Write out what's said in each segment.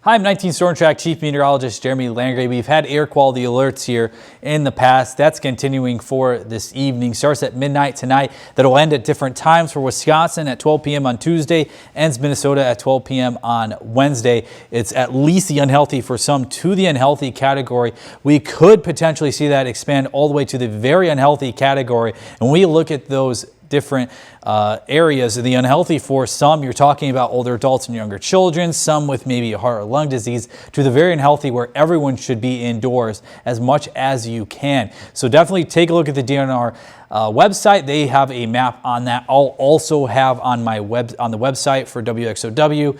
Hi, I'm 19 Storm Track Chief Meteorologist Jeremy Landgrave. We've had air quality alerts here in the past. That's continuing for this evening. Starts at midnight tonight. That'll end at different times for Wisconsin at 12 p.m. on Tuesday, ends Minnesota at 12 p.m. on Wednesday. It's at least the unhealthy for some to the unhealthy category. We could potentially see that expand all the way to the very unhealthy category. And when we look at those different areas of the unhealthy for some, you're talking about older adults and younger children, some with maybe heart or lung disease, to the very unhealthy where everyone should be indoors as much as you can. So definitely take a look at the DNR website. They have a map on that. I'll also have on the website for WXOW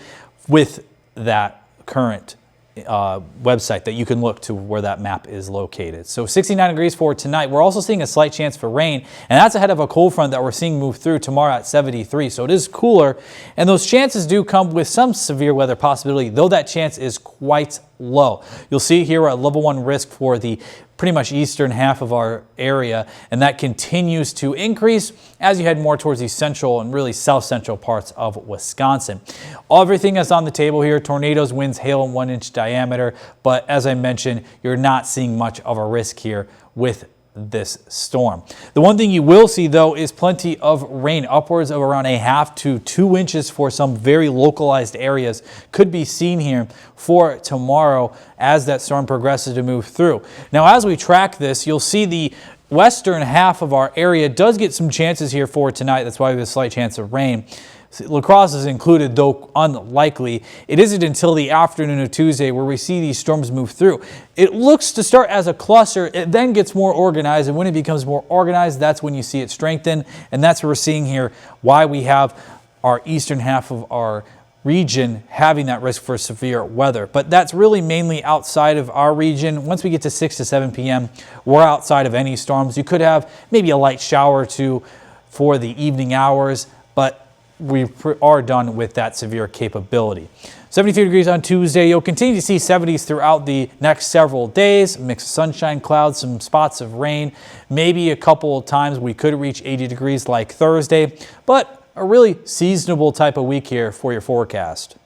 with that current website that you can look to where that map is located. So 69 degrees for tonight. We're also seeing a slight chance for rain, and that's ahead of a cold front that we're seeing move through tomorrow at 73. So it is cooler, and those chances do come with some severe weather possibility, though that chance is quite low. You'll see here we're at level 1 risk for the pretty much eastern half of our area, and that continues to increase as you head more towards the central and really south central parts of Wisconsin. Everything is on the table here: tornadoes, winds, hail, and 1-inch diameter. But as I mentioned, you're not seeing much of a risk here with this storm. The one thing you will see, though, is plenty of rain. Upwards of around 1/2 to 2 inches for some very localized areas could be seen here for tomorrow as that storm progresses to move through. Now, as we track this, you'll see the western half of our area does get some chances here for tonight. That's why we have a slight chance of rain. La Crosse is included, though unlikely. It isn't until the afternoon of Tuesday where we see these storms move through. It looks to start as a cluster. It then gets more organized, and when it becomes more organized, that's when you see it strengthen. And that's what we're seeing here, why we have our eastern half of our region having that risk for severe weather. But that's really mainly outside of our region. Once we get to 6 to 7 p.m., we're outside of any storms. You could have maybe a light shower or two for the evening hours, but we are done with that severe capability. 73 degrees on Tuesday. You'll continue to see 70s throughout the next several days. Mix of sunshine, clouds, some spots of rain. Maybe a couple of times we could reach 80 degrees like Thursday, but a really seasonable type of week here for your forecast.